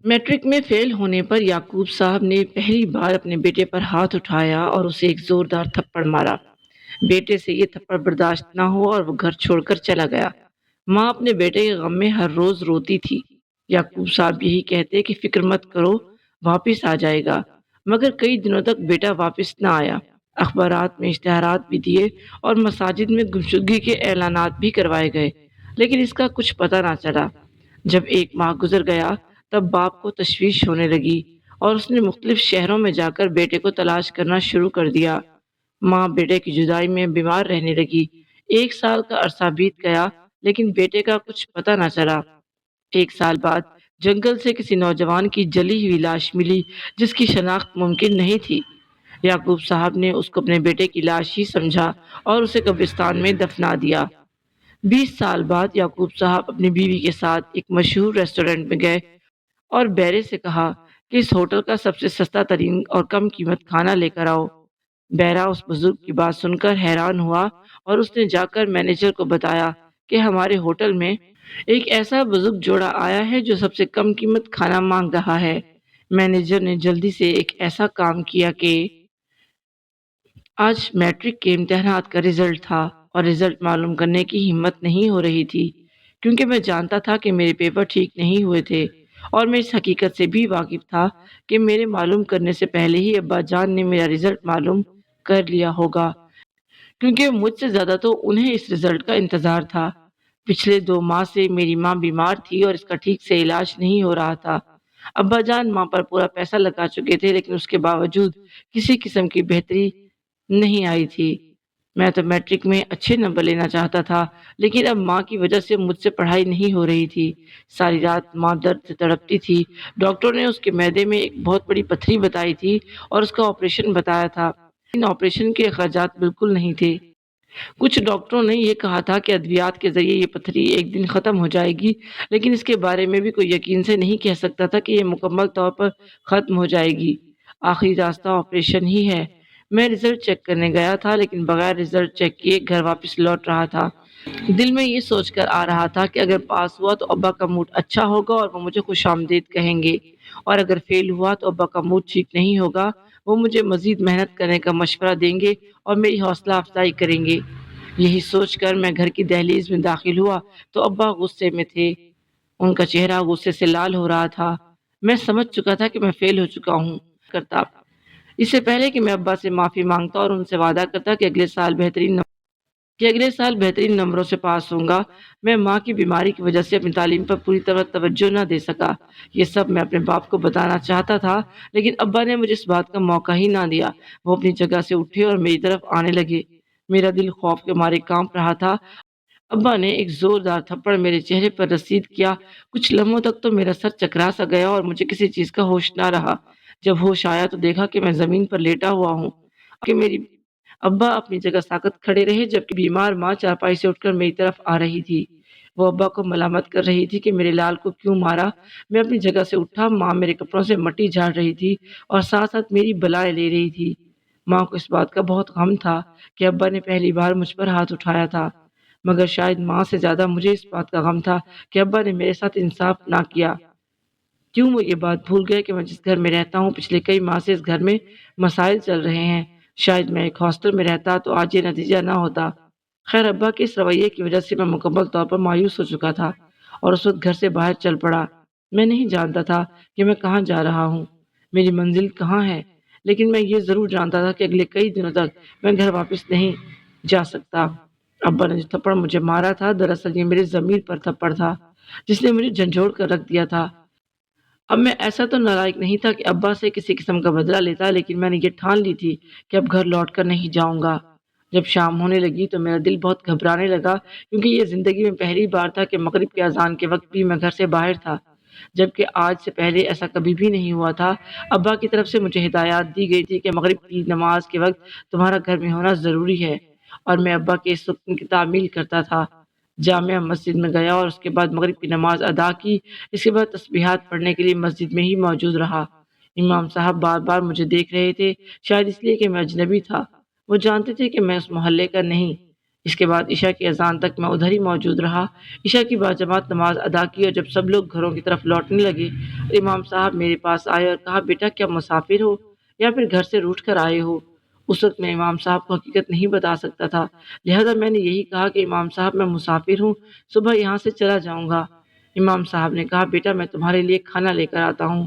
Matric में fail होने पर याकूब साहब ने पहली बार अपने बेटे पर हाथ उठाया और उसे एक जोरदार थप्पड़ मारा। बेटे से ये थप्पड़ बर्दाश्त ना हुआ और वो घर छोड़कर चला गया। माँ अपने बेटे के गम में हर रोज रोती थी। याकूब साहब यही कहते कि फिक्र मत करो, वापिस आ जाएगा। मगर कई दिनों तक बेटा वापिस ना आया। अखबारात में इश्तिहारात भी दिए और मसाजिद में गुमशुदगी के ऐलानात भी करवाए गए, लेकिन इसका कुछ पता ना चला। जब एक माह गुजर गया, तब बाप को तशवीश होने लगी और उसने मुख्तलिफ शहरों में जाकर बेटे को तलाश करना शुरू कर दिया। माँ बेटे की जुदाई में बीमार रहने लगी। 1 साल का अरसा बीत गया, लेकिन बेटे का कुछ पता न चला। 1 साल बाद जंगल से किसी नौजवान की जली हुई लाश मिली, जिसकी शनाख्त मुमकिन नहीं थी। याकूब साहब ने उसको अपने बेटे की लाश ही समझा और उसे कब्रिस्तान में दफना दिया। 20 साल बाद याकूब साहब अपनी बीवी के साथ एक मशहूर रेस्टोरेंट में गए और बैरे से कहा कि इस होटल का सबसे सस्ता तरीन और कम कीमत खाना लेकर आओ। बैरा उस बुजुर्ग की बात सुनकर हैरान हुआ और उसने जाकर मैनेजर को बताया कि हमारे होटल में एक ऐसा बुजुर्ग जोड़ा आया है जो सबसे कम कीमत खाना मांग रहा है। मैनेजर ने जल्दी से एक ऐसा काम किया कि आज मैट्रिक के इम्तिहानात का रिजल्ट था और रिजल्ट मालूम करने की हिम्मत नहीं हो रही थी, क्योंकि मैं जानता था कि मेरे पेपर ठीक नहीं हुए थे और मैं इस हकीकत से भी वाकिफ था कि मेरे मालूम करने से पहले ही अब्बा जान ने मेरा रिजल्ट मालूम कर लिया होगा, क्योंकि मुझसे ज्यादा तो उन्हें इस रिजल्ट का इंतजार था। पिछले 2 माह से मेरी माँ बीमार थी और इसका ठीक से इलाज नहीं हो रहा था। अब्बा जान माँ पर पूरा पैसा लगा चुके थे, लेकिन उसके बावजूद किसी किस्म की बेहतरी नहीं आई थी। मैं तो मैट्रिक में अच्छे नंबर लेना चाहता था, लेकिन अब माँ की वजह से मुझसे पढ़ाई नहीं हो रही थी। सारी रात माँ दर्द से तड़पती थी। डॉक्टर ने उसके मैदे में एक बहुत बड़ी पथरी बताई थी और उसका ऑपरेशन बताया था। इन ऑपरेशन के अखराजात बिल्कुल नहीं थे। कुछ डॉक्टरों ने ये कहा था कि अद्वियात के जरिए ये पथरी एक दिन खत्म हो जाएगी, लेकिन इसके बारे में भी कोई यकीन से नहीं कह सकता था कि ये मुकम्मल तौर पर खत्म हो जाएगी। आखिरी रास्ता ऑपरेशन ही है। मैं रिजल्ट चेक करने गया था, लेकिन बगैर रिजल्ट चेक किए घर वापस लौट रहा था। दिल में ये सोचकर आ रहा था कि अगर पास हुआ तो अब्बा का मूड अच्छा होगा और वो मुझे खुशामदीद कहेंगे, और अगर फेल हुआ तो अब्बा का मूड ठीक नहीं होगा। वो मुझे मजीद मेहनत करने का मशवरा देंगे और मेरी हौसला अफजाई करेंगे। यही सोचकर मैं घर की दहलीज में दाखिल हुआ तो अब्बा गुस्से में थे। उनका चेहरा गुस्से से लाल हो रहा था। मैं समझ चुका था कि मैं फेल हो चुका हूँ। करता इससे पहले कि मैं अब्बा से माफी मांगता और उनसे वादा करता कि अगले साल बेहतरीन नंबरों से पास होऊंगा, मैं माँ की बीमारी की वजह से अपनी तालीम पर पूरी तरह तवज्जो न दे सका। ये सब मैं अपने बाप को बताना चाहता था, लेकिन अब्बा ने मुझे इस बात का मौका ही ना दिया। वो अपनी जगह से उठे और मेरी तरफ आने लगे। मेरा दिल खौफ के मारे कांप रहा था। अब्बा ने एक जोरदार थप्पड़ मेरे चेहरे पर रसीद किया। कुछ लम्हों तक तो मेरा सर चकरा सा गया और मुझे किसी चीज का होश ना रहा। जब होश आया तो देखा कि मैं जमीन पर लेटा हुआ हूँ, कि मेरी अब्बा अपनी जगह साकत खड़े रहे, जबकि बीमार माँ चारपाई से उठकर मेरी तरफ आ रही थी। वो अब्बा को मलामत कर रही थी कि मेरे लाल को क्यों मारा। मैं अपनी जगह से उठा। माँ मेरे कपड़ों से मट्टी झाड़ रही थी और साथ साथ मेरी बलाएं ले रही थी। माँ को इस बात का बहुत गम था कि अब्बा ने पहली बार मुझ पर हाथ उठाया था, मगर शायद माँ से ज्यादा मुझे इस बात का गम था कि अब्बा ने मेरे साथ इंसाफ ना किया। क्यों वो ये बात भूल गए कि मैं जिस घर में रहता हूँ, पिछले कई माह से इस घर में मसाइल चल रहे हैं। शायद मैं एक हॉस्टल में रहता तो आज ये नतीजा ना होता। खैर, अब्बा के इस रवैये की वजह से मैं मुकम्मल तौर पर मायूस हो चुका था और उस वक्त घर से बाहर चल पड़ा। मैं नहीं जानता था कि मैं कहाँ जा रहा हूँ, मेरी मंजिल कहाँ है, लेकिन मैं ये जरूर जानता था कि अगले कई दिनों तक मैं घर वापस नहीं जा सकता। अब्बा ने जो थप्पड़ मुझे मारा था, दरअसल ये मेरे जमीर पर थप्पड़ था, जिसने मुझे झंझोड़ कर रख दिया था। अब मैं ऐसा तो नालायक नहीं था कि अब्बा से किसी किस्म का बदला लेता, लेकिन मैंने ये ठान ली थी कि अब घर लौट कर नहीं जाऊंगा। जब शाम होने लगी तो मेरा दिल बहुत घबराने लगा, क्योंकि ये जिंदगी में पहली बार था कि मगरिब के अजान के वक्त भी मैं घर से बाहर था, जबकि आज से पहले ऐसा कभी भी नहीं हुआ था। अब्बा की तरफ से मुझे हिदायत दी गई थी कि मगरिब की नमाज के वक्त तुम्हारा घर में होना जरूरी है, और मैं अब्बा के इस हुक्म की तामील करता था। जामिया मस्जिद में गया और उसके बाद मगरिब की नमाज अदा की। इसके बाद तस्बीहात पढ़ने के लिए मस्जिद में ही मौजूद रहा। इमाम साहब बार बार मुझे देख रहे थे, शायद इसलिए कि मैं अजनबी था। वो जानते थे कि मैं उस मोहल्ले का नहीं, اس کے بعد عشاء کی اذان تک میں ادھر ہی موجود رہا۔ عشاء کی باجماعت نماز ادا کی اور جب سب لوگ گھروں کی طرف لوٹنے لگے، امام صاحب میرے پاس آئے اور کہا، بیٹا کیا مسافر ہو یا پھر گھر سے روٹھ کر آئے ہو؟ اس وقت میں امام صاحب کو حقیقت نہیں بتا سکتا تھا، لہذا میں نے یہی کہا کہ امام صاحب میں مسافر ہوں، صبح یہاں سے چلا جاؤں گا۔ امام صاحب نے کہا، بیٹا میں تمہارے لیے کھانا لے کر آتا ہوں۔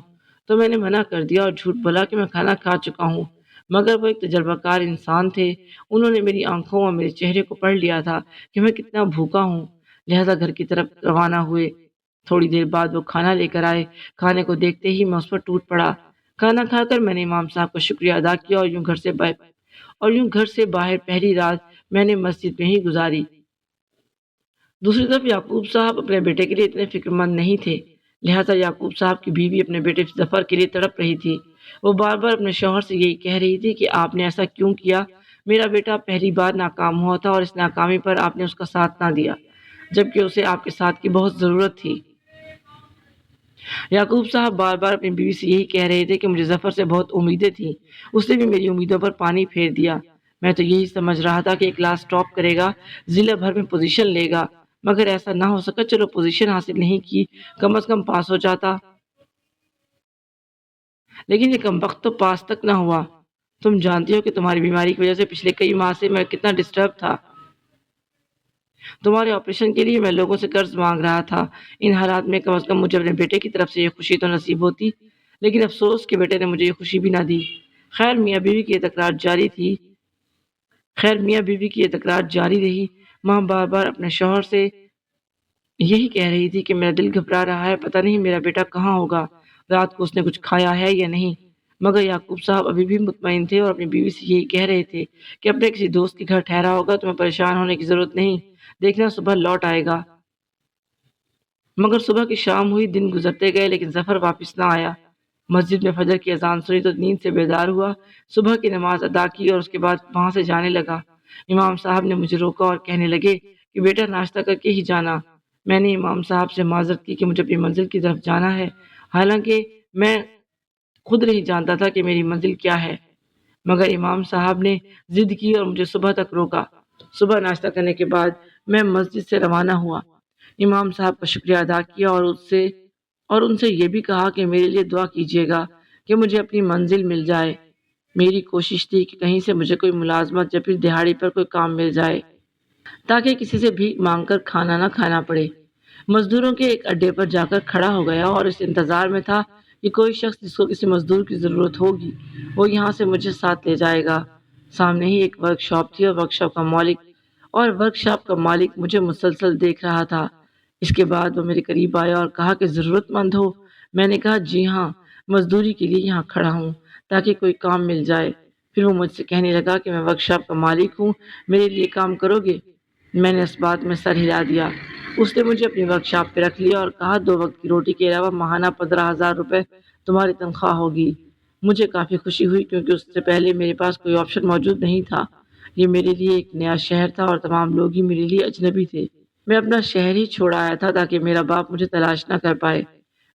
تو میں نے منع کر دیا اور جھوٹ بولا کہ میں کھانا کھا چکا ہوں، مگر وہ ایک تجربہ کار انسان تھے، انہوں نے میری آنکھوں اور میرے چہرے کو پڑھ لیا تھا کہ میں کتنا بھوکا ہوں، لہذا گھر کی طرف روانہ ہوئے۔ تھوڑی دیر بعد وہ کھانا لے کر آئے، کھانے کو دیکھتے ہی میں اس پر ٹوٹ پڑا۔ کھانا کھا کر میں نے امام صاحب کا شکریہ ادا کیا اور یوں گھر سے باہر پہلی رات میں نے مسجد میں ہی گزاری۔ دوسری طرف یعقوب صاحب اپنے بیٹے کے لیے اتنے فکر مند نہیں تھے، لہذا یعقوب صاحب کی بیوی اپنے بیٹے ظفر کے لیے تڑپ رہی تھی۔ وہ بار بار اپنے شوہر سے یہی کہہ رہی تھی کہ آپ نے ایسا کیوں کیا؟ میرا بیٹا پہلی بار ناکام ہوا تھا اور اس ناکامی پر آپ نے اس کا ساتھ نہ دیا، جبکہ اسے آپ کے ساتھ کی بہت ضرورت تھی۔ یعقوب صاحب بار بار اپنی بیوی سے یہی کہہ رہے تھے کہ مجھے ظفر سے بہت امیدیں تھیں، اس نے بھی میری امیدوں پر پانی پھیر دیا۔ میں تو یہی سمجھ رہا تھا کہ کلاس ٹاپ کرے گا، ضلع بھر میں پوزیشن لے گا، مگر ایسا نہ ہو سکا۔ چلو پوزیشن حاصل نہیں کی، کم از کم پاس ہو جاتا، لیکن یہ کمبخت تو پاس تک نہ ہوا۔ تم جانتی ہو کہ تمہاری بیماری کی وجہ سے پچھلے کئی ماہ سے میں کتنا ڈسٹرب تھا۔ تمہارے آپریشن کے لیے میں لوگوں سے قرض مانگ رہا تھا۔ ان حالات میں کم از کم مجھے اپنے بیٹے کی طرف سے یہ خوشی تو نصیب ہوتی، لیکن افسوس کہ بیٹے نے مجھے یہ خوشی بھی نہ دی۔ خیر میاں بیوی کی یہ تکرار جاری رہی۔ ماں بار بار اپنے شوہر سے یہی کہہ رہی تھی کہ میرا دل گھبرا رہا ہے، پتہ نہیں میرا بیٹا کہاں ہوگا، رات کو اس نے کچھ کھایا ہے یا نہیں۔ مگر یعقوب صاحب ابھی بھی مطمئن تھے اور اپنی بیوی سے یہی کہہ رہے تھے کہ اپنے کسی دوست کے گھر ٹھہرا ہوگا، تمہیں پریشان ہونے کی ضرورت نہیں، دیکھنا صبح لوٹ آئے گا۔ مگر صبح کی شام ہوئی، دن گزرتے گئے، لیکن ظفر واپس نہ آیا۔ مسجد میں فجر کی اذان سنی تو نیند سے بیدار ہوا، صبح کی نماز ادا کی اور اس کے بعد وہاں سے جانے لگا۔ امام صاحب نے مجھے روکا اور کہنے لگے کہ بیٹا ناشتہ کر کے ہی جانا۔ میں نے امام صاحب سے معذرت کی کہ مجھے اپنی منزل کی طرف جانا ہے، حالانکہ میں خود نہیں جانتا تھا کہ میری منزل کیا ہے، مگر امام صاحب نے ضد کی اور مجھے صبح تک روکا۔ صبح ناشتہ کرنے کے بعد میں مسجد سے روانہ ہوا، امام صاحب کا شکریہ ادا کیا اور ان سے یہ بھی کہا کہ میرے لیے دعا کیجیے گا کہ مجھے اپنی منزل مل جائے۔ میری کوشش تھی کہ کہیں سے مجھے کوئی ملازمت یا پھر دہاڑی پر کوئی کام مل جائے تاکہ کسی سے بھیک مانگ کر کھانا نہ کھانا پڑے۔ مزدوروں کے ایک اڈے پر جا کر کھڑا ہو گیا اور اس انتظار میں تھا کہ کوئی شخص جس کو کسی مزدور کی ضرورت ہوگی وہ یہاں سے مجھے ساتھ لے جائے گا۔ سامنے ہی ایک ورک شاپ تھی اور ورک شاپ کا مالک مجھے مسلسل دیکھ رہا تھا۔ اس کے بعد وہ میرے قریب آیا اور کہا کہ ضرورت مند ہو؟ میں نے کہا جی ہاں، مزدوری کے لیے یہاں کھڑا ہوں تاکہ کوئی کام مل جائے۔ پھر وہ مجھ سے کہنے لگا کہ میں ورک شاپ کا مالک ہوں، میرے لیے کام کرو گے؟ میں نے اس بات میں سر ہلا دیا۔ اس نے مجھے اپنی ورک شاپ پہ رکھ لیا اور کہا 2 وقت کی روٹی کے علاوہ ماہانہ 15,000 روپے تمہاری تنخواہ ہوگی۔ مجھے کافی خوشی ہوئی کیونکہ اس سے پہلے میرے پاس کوئی آپشن موجود نہیں تھا۔ یہ میرے لیے ایک نیا شہر تھا اور تمام لوگ ہی میرے لیے اجنبی تھے۔ میں اپنا شہر ہی چھوڑ آیا تھا تاکہ میرا باپ مجھے تلاش نہ کر پائے۔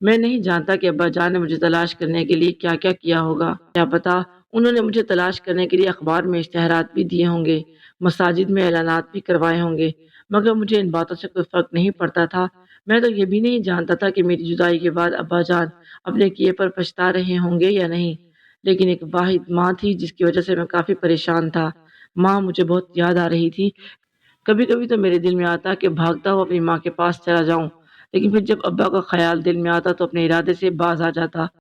میں نہیں جانتا کہ ابا جان نے مجھے تلاش کرنے کے لیے کیا کیا کیا ہوگا، کیا پتا انہوں نے مجھے تلاش کرنے کے لیے اخبار میں اشتہارات بھی دیے ہوں گے، مساجد میں اعلانات بھی کروائے ہوں گے، مگر مجھے ان باتوں سے کوئی فرق نہیں پڑتا تھا۔ میں تو یہ بھی نہیں جانتا تھا کہ میری جدائی کے بعد ابا جان اپنے کیے پر پچھتا رہے ہوں گے یا نہیں، لیکن ایک واحد ماں تھی جس کی وجہ سے میں کافی پریشان تھا۔ ماں مجھے بہت یاد آ رہی تھی۔ کبھی کبھی تو میرے دل میں آتا کہ بھاگتا ہوا اپنی ماں کے پاس چلا جاؤں، لیکن پھر جب ابا کا خیال دل میں آتا تو اپنے ارادے سے باز آ جاتا۔